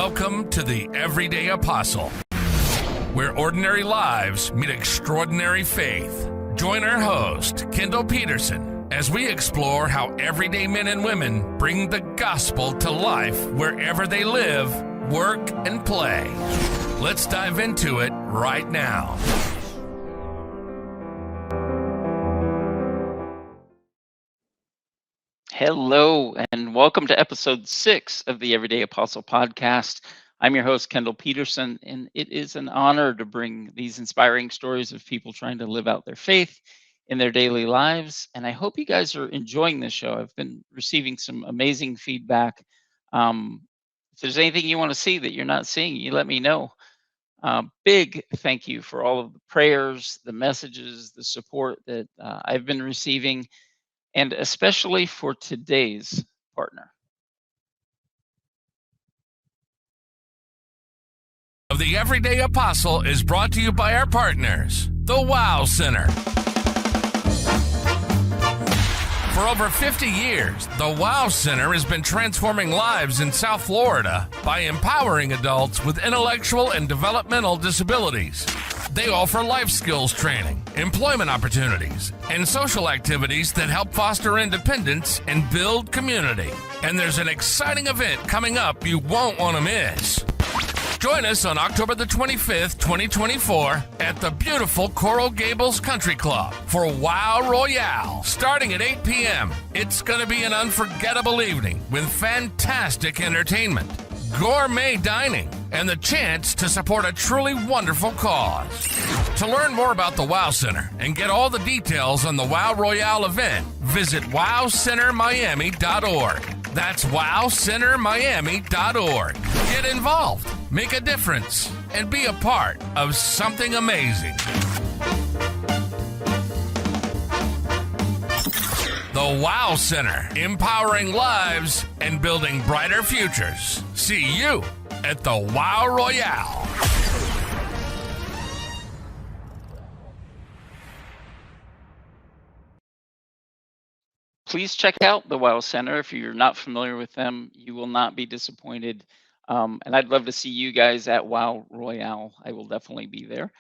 Welcome to the Everyday Apostle, where ordinary lives meet extraordinary faith. Join our host, Kendall Peterson, as we explore how everyday men and women bring the gospel to life wherever they live, work, and play. Let's dive into it right now. Hello, and welcome to episode 6 of the Everyday Apostle podcast. I'm your host, Kendall Peterson, and it is an honor to bring these inspiring stories of people trying to live out their faith in their daily lives. And I hope you guys are enjoying this show. I've been receiving some amazing feedback. If there's anything you want to see that you're not seeing, you let me know. Big thank you for all of the prayers, the messages, the support that I've been receiving, and especially for today's partner. The Everyday Apostle is brought to you by our partners, the Wow Center. For over 50 years, the Wow Center has been transforming lives in South Florida by empowering adults with intellectual and developmental disabilities. They offer life skills training, employment opportunities, and social activities that help foster independence and build community. And there's an exciting event coming up you won't want to miss. Join us on October the 25th, 2024 at the beautiful Coral Gables Country Club for Wow Royale, starting at 8 p.m. It's going to be an unforgettable evening with fantastic entertainment, gourmet dining, and the chance to support a truly wonderful cause. To learn more about the Wow Center and get all the details on the Wow Royale event, visit wowcentermiami.org. That's wowcentermiami.org. Get involved, make a difference, and be a part of something amazing. The Wow Center, empowering lives and building brighter futures. See you at the Wow Royale. Please check out the Wow Center. If you're not familiar with them, you will not be disappointed. And I'd love to see you guys at Wow Royale. I will definitely be there.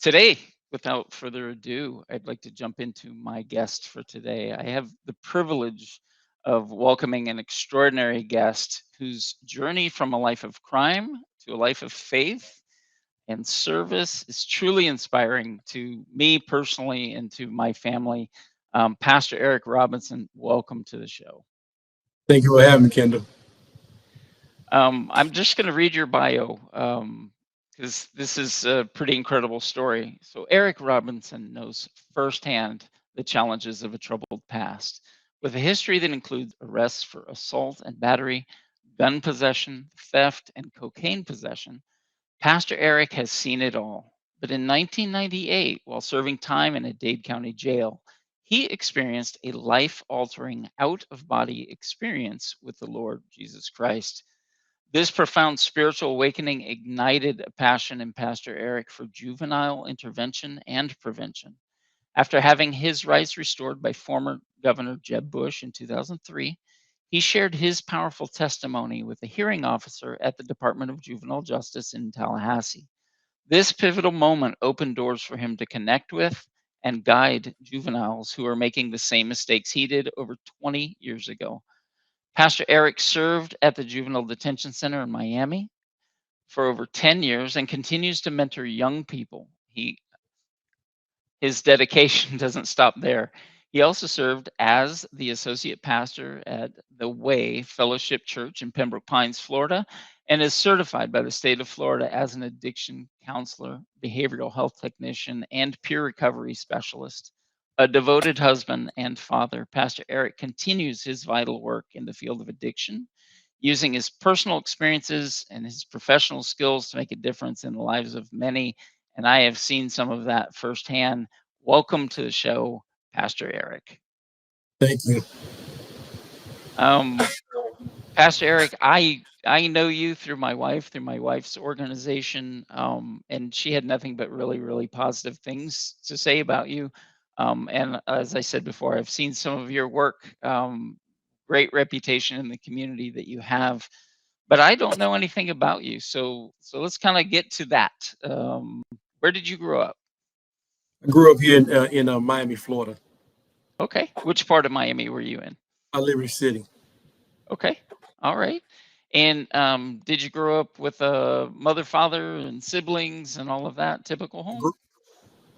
Today, without further ado, I'd like to jump into my guest for today. I have the privilege of welcoming an extraordinary guest whose journey from a life of crime to a life of faith and service is truly inspiring to me personally and to my family. Pastor Eric Robinson, welcome to the show. Thank you for having me, Kendall. I'm just going to read your bio because this is a pretty incredible story. So Eric Robinson knows firsthand the challenges of a troubled past, with a history that includes arrests for assault and battery, gun possession, theft, and cocaine possession. Pastor Eric has seen it all. But in 1998, while serving time in a Dade County jail, he experienced a life-altering out-of-body experience with the Lord Jesus Christ. This profound spiritual awakening ignited a passion in Pastor Eric for juvenile intervention and prevention. After having his rights restored by former Governor Jeb Bush in 2003, he shared his powerful testimony with a hearing officer at the Department of Juvenile Justice in Tallahassee. This pivotal moment opened doors for him to connect with and guide juveniles who are making the same mistakes he did over 20 years ago. Pastor Eric served at the Juvenile Detention Center in Miami for over 10 years and continues to mentor young people. His dedication doesn't stop there. He also served as the associate pastor at the Way Fellowship Church in Pembroke Pines, Florida, and is certified by the state of Florida as an addiction counselor, behavioral health technician, and peer recovery specialist. A devoted husband and father, Pastor Eric continues his vital work in the field of addiction, using his personal experiences and his professional skills to make a difference in the lives of many. And I have seen some of that firsthand. Welcome to the show, Pastor Eric. Thank you. Pastor Eric, I know you through my wife's organization, and she had nothing but really, really positive things to say about you. And as I said before, I've seen some of your work, great reputation in the community that you have. but I don't know anything about you. So let's kind of get to that. Where did you grow up? I grew up here in Miami, Florida, Okay. Which part of Miami were you in? Liberty City. Okay. All right. And did you grow up with a mother, father, and siblings and all of that typical I home? grew,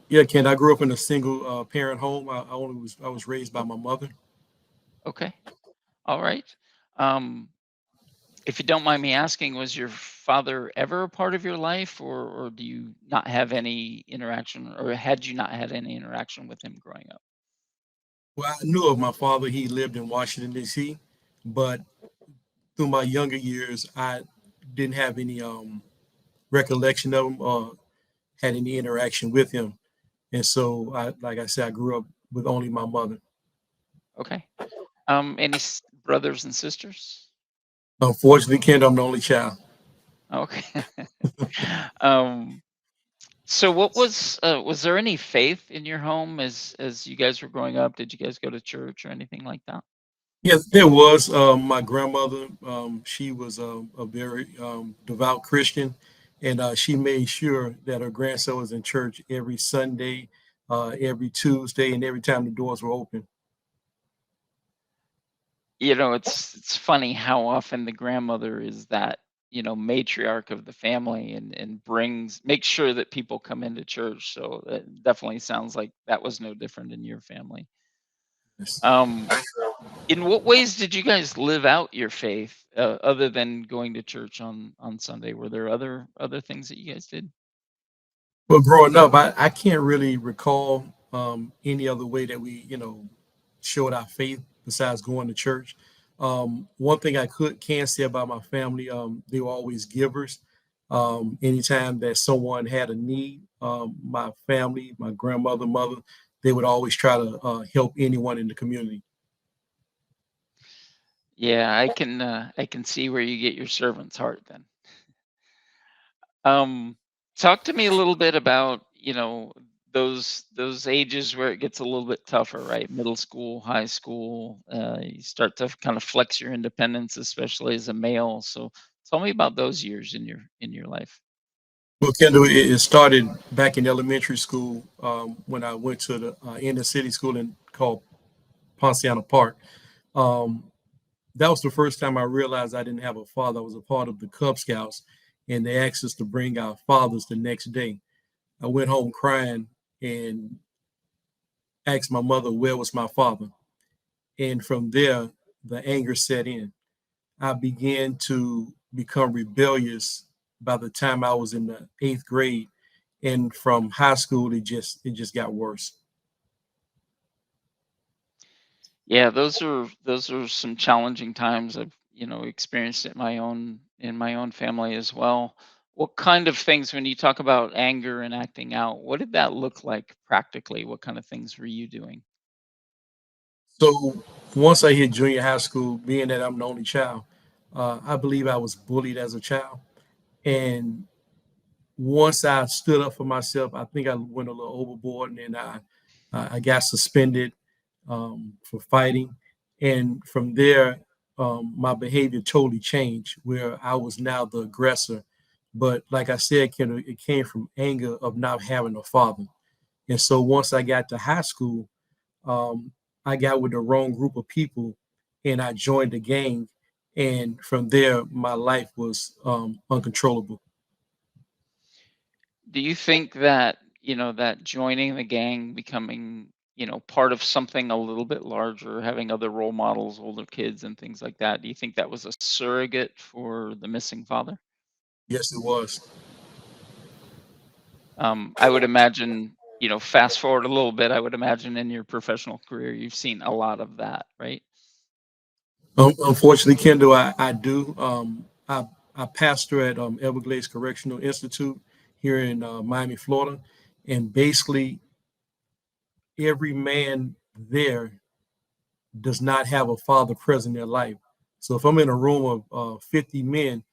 yeah, Ken. I grew up in a single parent home. I was raised by my mother. Okay. All right. Um, if you don't mind me asking, was your father ever a part of your life, or do you not have any interaction, or had you not had any interaction with him growing up? Well, I knew of my father. He lived in Washington D.C., but through my younger years, I didn't have any recollection of him or had any interaction with him. And so, like I said, I grew up with only my mother. Okay. Any brothers and sisters? Unfortunately, Ken, I'm the only child. Okay. um, so was there any faith in your home as you guys were growing up? Did you guys go to church or anything like that? Yes, there was. My grandmother, she was a very devout Christian, and she made sure that her grandson was in church every Sunday, every Tuesday, and every time the doors were open. It's funny how often the grandmother is that, matriarch of the family and makes sure that people come into church. So that definitely sounds like that was no different in your family. Yes. Um, in what ways did you guys live out your faith other than going to church on Sunday? Were there other things that you guys did? Well, growing up, I can't really recall any other way that we, showed our faith besides going to church. One thing I can say about my family, they were always givers. Anytime that someone had a need, my family, my grandmother, mother, they would always try to help anyone in the community. Yeah, I can see where you get your servant's heart then. Um, Talk to me a little bit about, those ages where it gets a little bit tougher, right? Middle school, high school, you start to kind of flex your independence, especially as a male. So tell me about those years in your life. Well, Kendall, it started back in elementary school when I went to the inner city school called Ponciana Park. Um, that was the first time I realized I didn't have a father. I was a part of the Cub Scouts, and they asked us to bring our fathers the next day. I went home crying and asked my mother where was my father. And from there, the anger set in. I began to become rebellious by the time I was in the eighth grade. And from high school, it just got worse. Yeah, those are some challenging times. I've, experienced it in my own family as well. What kind of things, when you talk about anger and acting out, what did that look like practically? What kind of things were you doing? So once I hit junior high school, being that I'm the only child, I believe I was bullied as a child. And once I stood up for myself, I think I went a little overboard, and then I got suspended for fighting, and from there, my behavior totally changed, where I was now the aggressor. But like I said, Kendall, it came from anger of not having a father. And so once I got to high school, um, I got with the wrong group of people, and I joined the gang. And from there, my life was uncontrollable. Do you think that, that joining the gang, becoming, part of something a little bit larger, having other role models, older kids and things like that, do you think that was a surrogate for the missing father? Yes, it was. I would imagine, fast forward a little bit, I would imagine in your professional career, you've seen a lot of that, right? Unfortunately, Kendall, I do. I pastor at Everglades Correctional Institute here in Miami, Florida, and basically every man there does not have a father present in their life. So if I'm in a room of 50 men,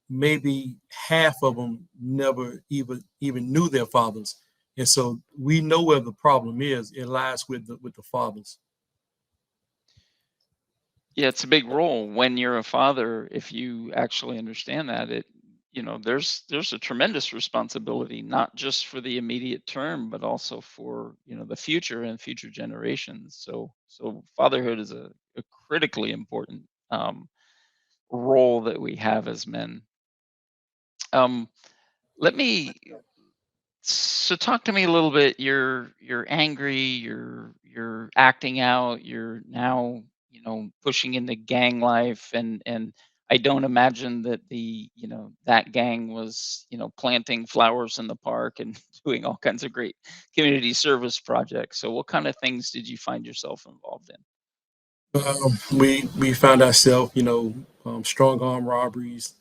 maybe half of them never even knew their fathers, and so we know where the problem is. It lies with the fathers. Yeah, it's a big role when you're a father. If you actually understand that, there's a tremendous responsibility, not just for the immediate term, but also for the future and future generations. So fatherhood is a critically important role that we have as men. Um, let me So talk to me a little bit. You're angry. You're acting out. You're now pushing into gang life, and I don't imagine that that gang was planting flowers in the park and doing all kinds of great community service projects. So what kind of things did you find yourself involved in? We found ourselves, strong arm robberies,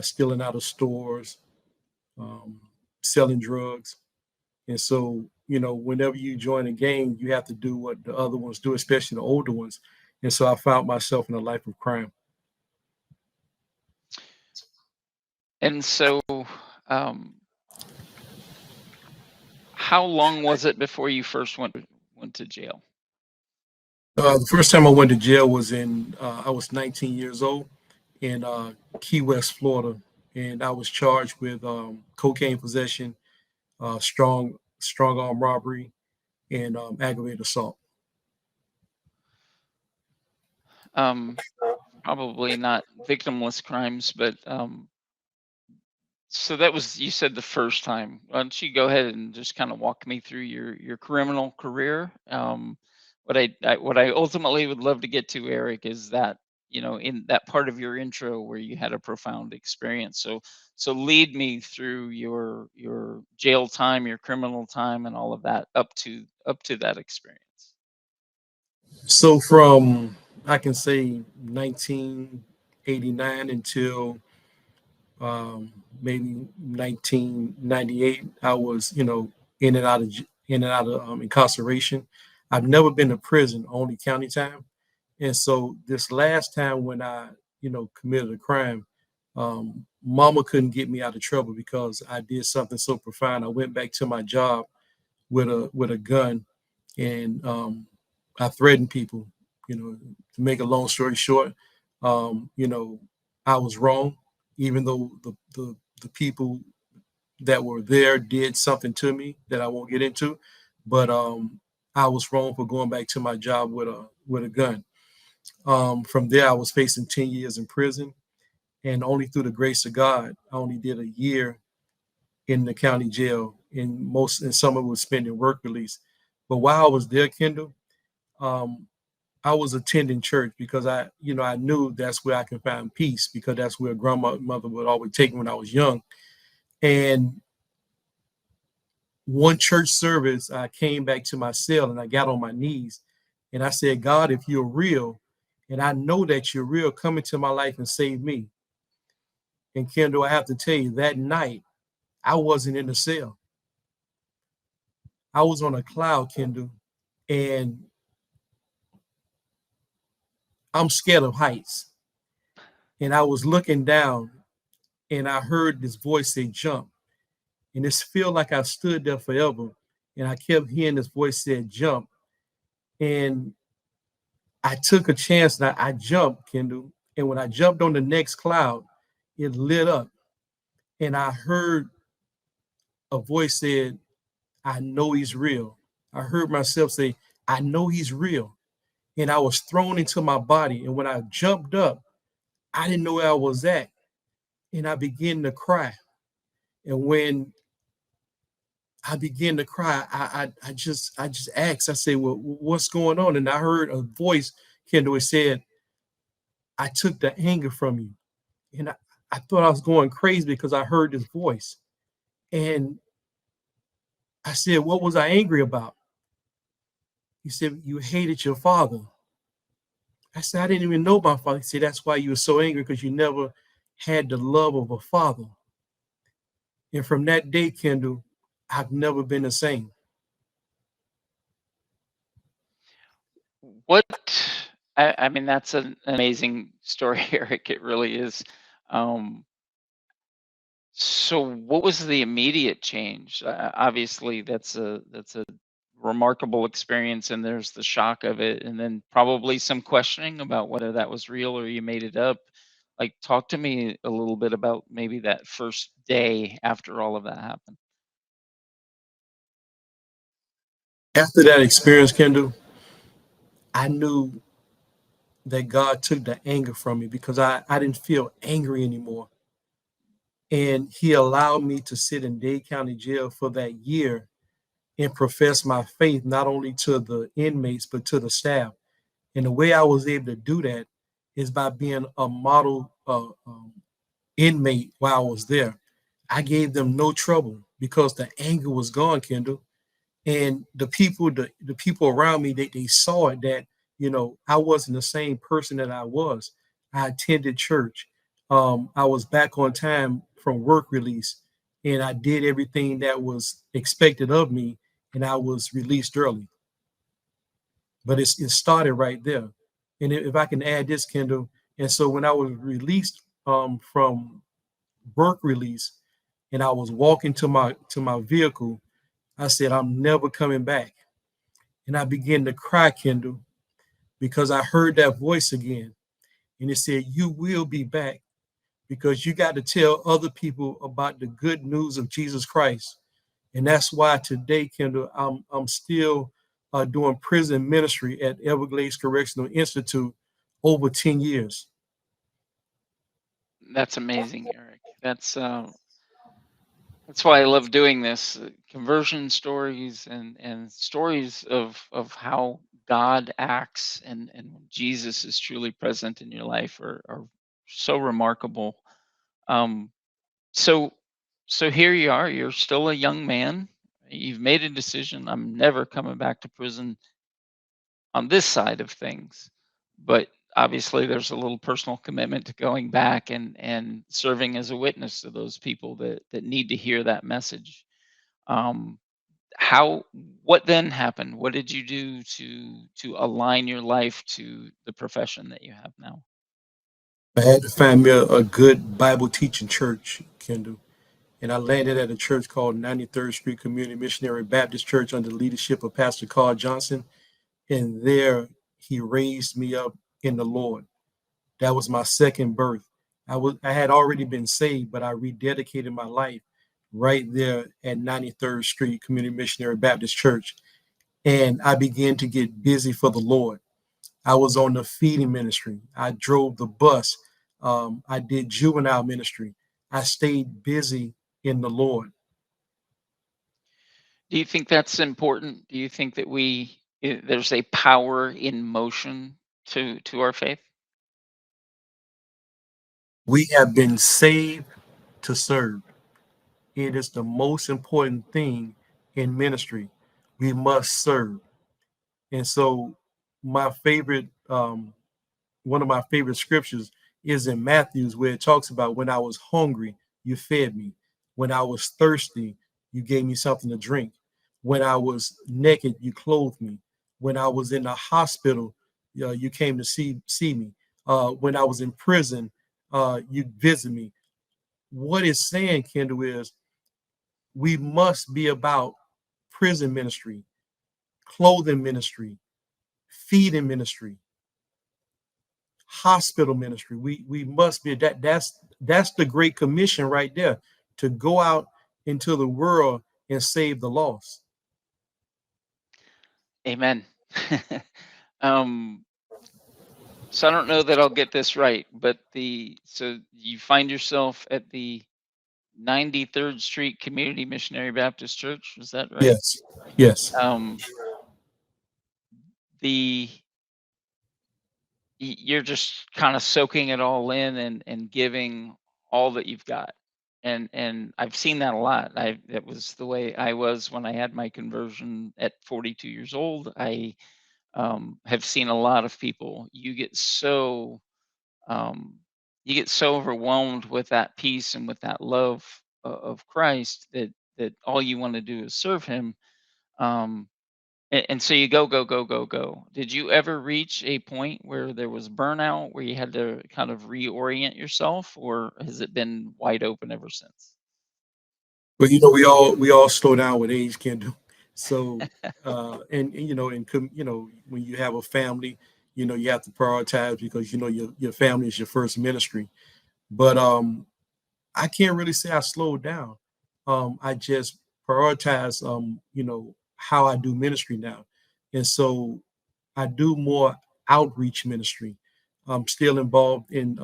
stealing out of stores, um, selling drugs. And so, whenever you join a gang, you have to do what the other ones do, especially the older ones. And so I found myself in a life of crime. And so, um, how long was it before you first went to jail? The first time I went to jail was I was 19 years old in Key West, Florida. And I was charged with cocaine possession, strong arm robbery, and aggravated assault. Um, Probably not victimless crimes, but so that was, you said, the first time. Why don't you go ahead and just kind of walk me through your criminal career? What I ultimately would love to get to, Eric, is that in that part of your intro where you had a profound experience. So lead me through your jail time, your criminal time, and all of that up to that experience. So from, I can say, 1989 until maybe 1998, I was, in and out of incarceration. I've never been to prison, only county time. And so this last time when I, committed a crime, mama couldn't get me out of trouble because I did something so profound. I went back to my job with a gun, and I threatened people. To make a long story short, um, you know, I was wrong, even though the people that were there did something to me that I won't get into, but I was wrong for going back to my job with a gun. From there, I was facing 10 years in prison, and only through the grace of God, I only did a year in the county jail. And some of it was spent in work release. But while I was there, Kendall, um, I was attending church because I knew that's where I could find peace because that's where grandmother would always take me when I was young. And one church service, I came back to my cell and I got on my knees and I said, God, if you're real, and I know that you're real, come into my life and save me. And Kendall, I have to tell you, that night I wasn't in the cell. I was on a cloud, Kendall, and I'm scared of heights. And I was looking down and I heard this voice say, jump. And it felt like I stood there forever. And I kept hearing this voice said, jump. And I took a chance and I jumped, Kendall. And when I jumped on the next cloud, it lit up. And I heard a voice said, I know he's real. I heard myself say, I know he's real. And I was thrown into my body. And when I jumped up, I didn't know where I was at. And I began to cry. And when I began to cry, I just asked, I said, well, what's going on? And I heard a voice, Kendall, it said, I took the anger from you. And I thought I was going crazy because I heard this voice. And I said, what was I angry about? He said, you hated your father. I said, I didn't even know my father. He said, that's why you were so angry because you never had the love of a father. And from that day, Kendall, I've never been the same. What I mean, that's an amazing story, Eric. It really is. Um, so what was the immediate change? Obviously, that's a remarkable experience, and there's the shock of it, and then probably some questioning about whether that was real or you made it up. Like, talk to me a little bit about maybe that first day after all of that happened. After that experience, Kendall, I knew that God took the anger from me because I didn't feel angry anymore. And he allowed me to sit in Dade County jail for that year and profess my faith, not only to the inmates, but to the staff. And the way I was able to do that is by being a model inmate while I was there. I gave them no trouble because the anger was gone, Kendall. And the people around me, they saw it, that I wasn't the same person that I was. I attended church. I was back on time from work release, and I did everything that was expected of me, and I was released early. But it started right there. And if I can add this, Kendall, and so when I was released from work release, and I was walking to my vehicle, I said, I'm never coming back. And I began to cry, Kendall, because I heard that voice again. And it said, you will be back, because you got to tell other people about the good news of Jesus Christ. And that's why today, Kendall, I'm still doing prison ministry at Everglades Correctional Institute over 10 years. That's amazing, Eric. That's why I love doing this. Conversion stories and stories of how God acts, and when Jesus is truly present in your life are so remarkable. Um, so so here you are. You're still a young man. You've made a decision. I'm never coming back to prison on this side of things. But obviously, there's a little personal commitment to going back and serving as a witness to those people that need to hear that message. Um, how what then happened? What did you do to align your life to the profession that you have now? I had to find me a good Bible teaching church, Kendall. And I landed at a church called 93rd Street Community Missionary Baptist Church under the leadership of Pastor Carl Johnson. And there he raised me up in the Lord. That was my second birth. I had already been saved, but I rededicated my life right there at 93rd Street Community Missionary Baptist Church. And I began to get busy for the Lord. I was on the feeding ministry. I drove the bus. I did juvenile ministry. I stayed busy in the Lord. Do you think that's important? Do you think that there's a power in motion to our faith? We have been saved to serve. It is the most important thing in ministry. We must serve. And so, my favorite, one of my favorite scriptures is in Matthew's, where it talks about, when I was hungry, you fed me. When I was thirsty, you gave me something to drink. When I was naked, you clothed me. When I was in the hospital, you came to see me. When I was in prison, you visit me. What it's saying, Kendall, is we must be about prison ministry, clothing ministry, feeding ministry, hospital ministry. We must be that. That's the Great Commission right there, to go out into the world and save the lost. Amen. um, so I don't know that I'll get this right, but so you find yourself at the 93rd Street Community Missionary Baptist Church. Is that right? Yes, yes, Um, the you're just kind of soaking it all in and giving all that you've got. And I've seen that a lot. That was the way I was when I had my conversion at 42 years old. I have seen a lot of people. Um, you get so overwhelmed with that peace and with that love of Christ that all you want to do is serve Him. Um, and so you go, go, go, go, go. Did you ever reach a point where there was burnout, where you had to kind of reorient yourself, or has it been wide open ever since? but we all slow down with age, Kendall. So, and when you have a family, you have to prioritize because your family is your first ministry. But I can't really say I slowed down. I just prioritize, how I do ministry now. And so I do more outreach ministry. I'm still involved in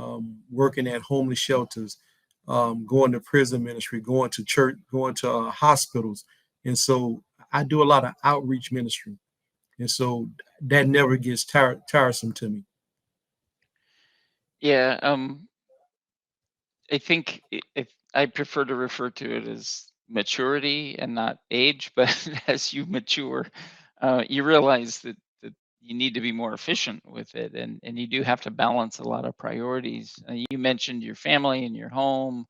working at homeless shelters, going to prison ministry, going to church, going to hospitals. And so I do a lot of outreach ministry. And so that never gets tiresome to me. Yeah, I think if I prefer to refer to it as maturity and not age, but as you mature, you realize that you need to be more efficient with it, and you do have to balance a lot of priorities. You mentioned your family and your home.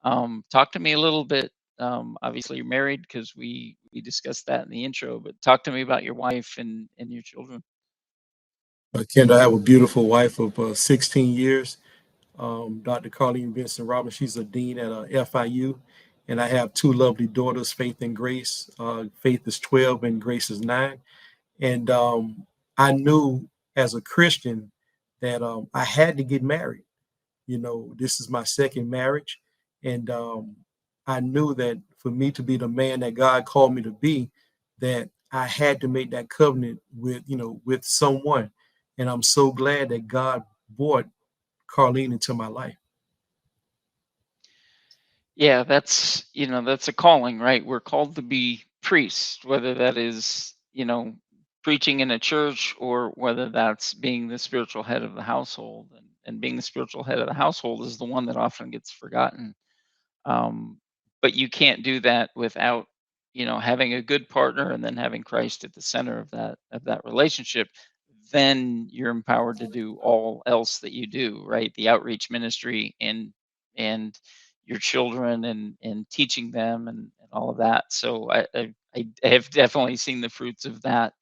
Talk to me a little bit. Obviously, you're married because we discussed that in the intro, but talk to me about your wife and your children. Kendra, I have a beautiful wife of 16 years. Dr. Carlene Vincent Roberts. She's a dean at FIU. And I have two lovely daughters, Faith and Grace. Faith is 12 and Grace is 9. And I knew as a Christian that I had to get married. This is my second marriage. And I knew that for me to be the man that God called me to be, that I had to make that covenant with someone. And I'm so glad that God brought Carlene into my life. Yeah, that's a calling, right? We're called to be priests, whether that is, preaching in a church or whether that's being the spiritual head of the household. And being the spiritual head of the household is the one that often gets forgotten. Um, but you can't do that without, having a good partner and then having Christ at the center of that relationship. Then you're empowered to do all else that you do, right? The outreach ministry and your children and teaching them and all of that. So I have definitely seen the fruits of that.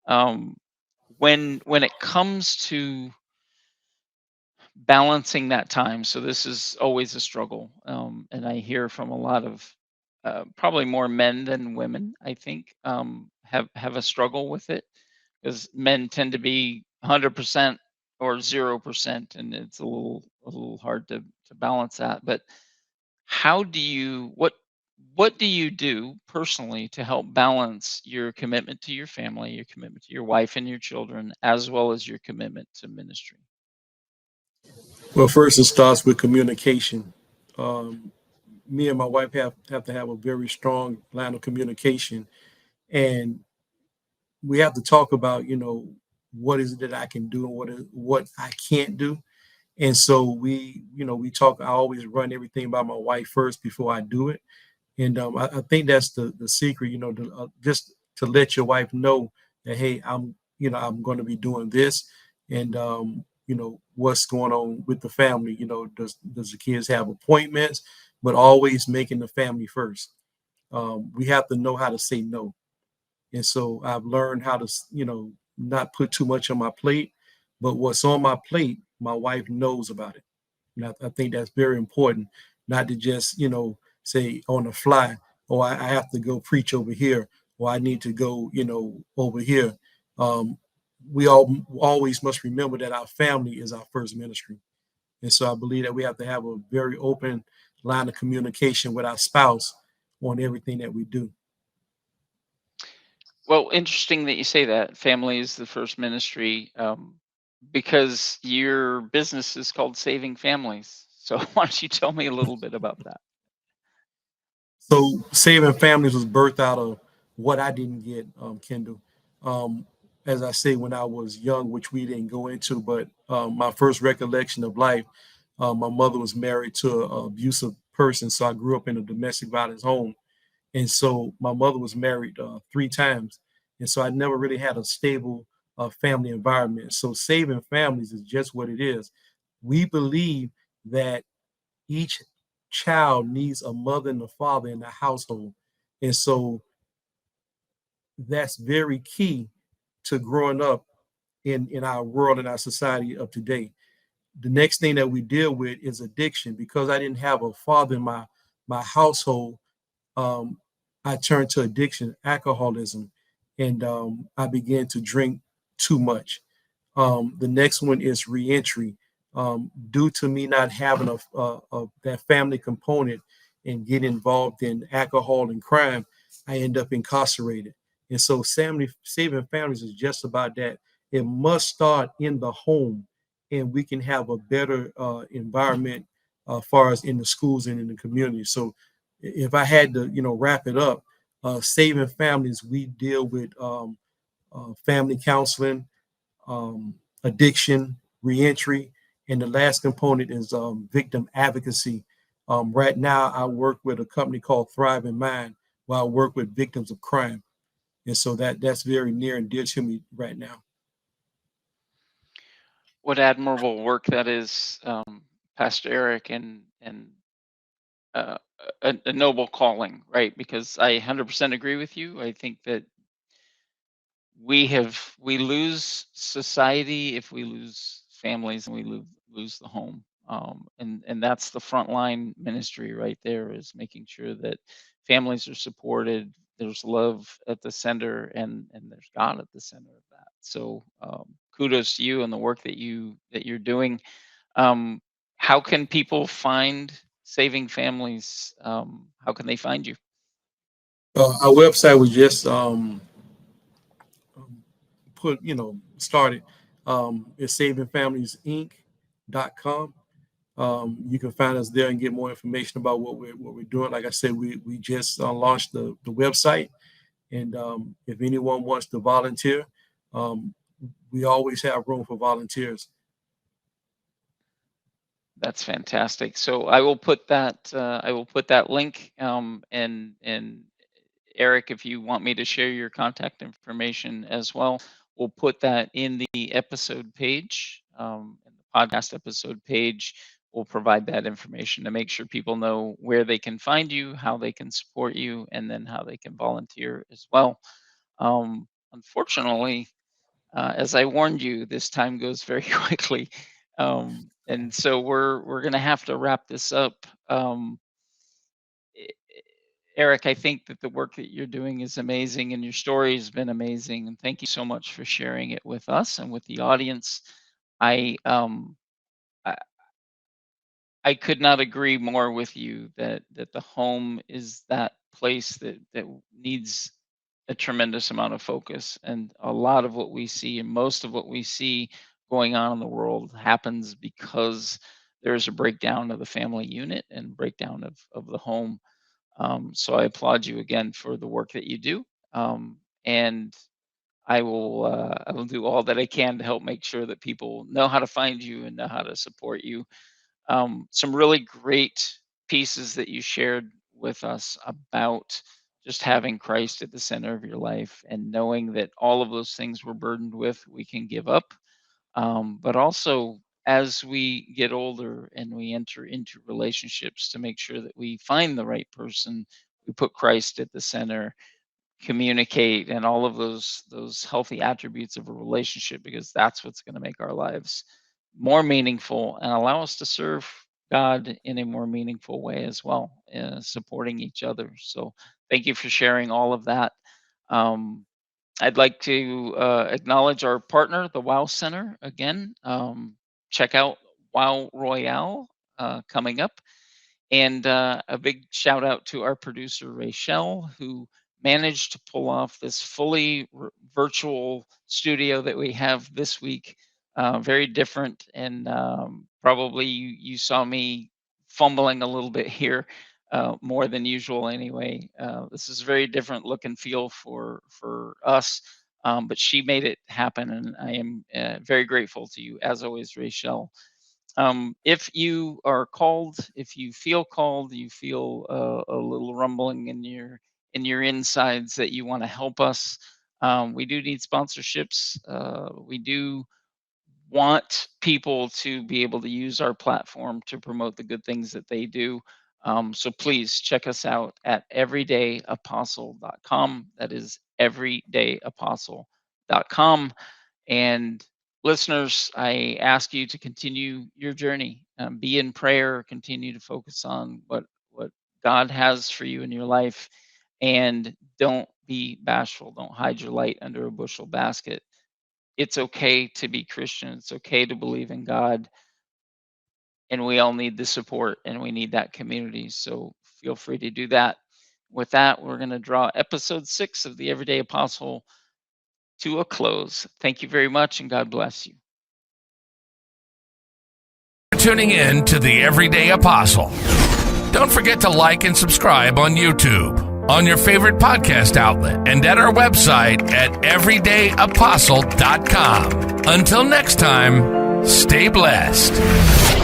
Um, when it comes to balancing that time, so this is always a struggle, and I hear from a lot of probably more men than women. I think have a struggle with it because men tend to be 100% or 0%, and it's a little hard to balance that. But how do you what do you do personally to help balance your commitment to your family, your commitment to your wife and your children, as well as your commitment to ministry? Well, first it starts with communication. Um, Me and my wife have to have a very strong line of communication, and we have to talk about, what is it that I can do and what I can't do. And so we talk. I always run everything by my wife first before I do it. And I think that's the secret, just to let your wife know that, hey, I'm going to be doing this, and what's going on with the family. Does the kids have appointments? But always making the family first. We have to know how to say no, and so I've learned how to, not put too much on my plate, but what's on my plate, my wife knows about it. And I think that's very important, not to just, say on the fly, or I have to go preach over here, or I need to go, over here. Um, we all always must remember that our family is our first ministry. And so I believe that we have to have a very open line of communication with our spouse on everything that we do. Well, interesting that you say that. Family is the first ministry, because your business is called Saving Families. So why don't you tell me a little bit about that? So saving families was birthed out of what I didn't get, Kendall. Um, as I say, when I was young, which we didn't go into, but my first recollection of life, my mother was married to an abusive person, so I grew up in a domestic violence home, and so my mother was married 3 times, and so I never really had a stable family environment. So saving families is just what it is. We believe that each child needs a mother and a father in the household. And so that's very key to growing up in our world and our society of today. The next thing that we deal with is addiction. Because I didn't have a father in my household, um, I turned to addiction, alcoholism, and I began to drink too much. The next one is reentry. Due to me not having that family component and get involved in alcohol and crime, I end up incarcerated. And so, saving families is just about that. It must start in the home, and we can have a better environment as far as in the schools and in the community. So, if I had to, wrap it up, saving families, we deal with family counseling, um, addiction, reentry, and the last component is victim advocacy. Right now, I work with a company called Thrive in Mind, where I work with victims of crime, and so that's very near and dear to me right now. What admirable work that is, Pastor Eric, and uh, a noble calling, right? Because I 100% agree with you. I think that we lose society if we lose families and we lose the home, and that's the frontline ministry right there, is making sure that families are supported, there's love at the center, and there's God at the center of that. So kudos to you and the work that you're doing. um, how can people find Saving Families? How can they find you? Our website was just started. It's savingfamiliesinc.com. You can find us there and get more information about what we're doing. Like I said, we just launched the website, and if anyone wants to volunteer, um, we always have room for volunteers. That's fantastic. So I will put that link, and Eric, if you want me to share your contact information as well, we'll put that in the episode page, in the podcast episode page. We'll provide that information to make sure people know where they can find you, how they can support you, and then how they can volunteer as well. Unfortunately, as I warned you, this time goes very quickly, and so we're going to have to wrap this up. E- Eric, I think that the work that you're doing is amazing, and your story has been amazing. And thank you so much for sharing it with us and with the audience. I um, I, I could not agree more with you that the home is that place that needs a tremendous amount of focus, and a lot of what we see and most of what we see going on in the world happens because there's a breakdown of the family unit and breakdown of the home. So I applaud you again for the work that you do, and I will do all that I can to help make sure that people know how to find you and know how to support you. Some really great pieces that you shared with us about just having Christ at the center of your life and knowing that all of those things we're burdened with, we can give up. But also, as we get older and we enter into relationships, to make sure that we find the right person, we put Christ at the center, communicate, and all of those healthy attributes of a relationship, because that's what's going to make our lives more meaningful and allow us to serve God in a more meaningful way as well, supporting each other. So thank you for sharing all of that. um, I'd like to acknowledge our partner, the Wow Center, again. Check out Wow Royale coming up. And a big shout out to our producer, Rachel, who managed to pull off this fully virtual studio that we have this week. Very different. And probably you saw me fumbling a little bit here, more than usual anyway. This is a very different look and feel for us. But she made it happen, and I am very grateful to you, as always, Rachel. If you are called, if you feel called, you feel a little rumbling in your insides that you want to help us, we do need sponsorships. We do want people to be able to use our platform to promote the good things that they do. So please check us out at everydayapostle.com. That is everydayapostle.com. And listeners, I ask you to continue your journey. Be in prayer. Continue to focus on what God has for you in your life. And don't be bashful. Don't hide your light under a bushel basket. It's okay to be Christian. It's okay to believe in God. And we all need the support, and we need that community. So feel free to do that. With that, we're going to draw episode 6 of the Everyday Apostle to a close. Thank you very much, and God bless you. Tuning in to the Everyday Apostle. Don't forget to like and subscribe on YouTube, on your favorite podcast outlet, and at our website at everydayapostle.com. Until next time, stay blessed.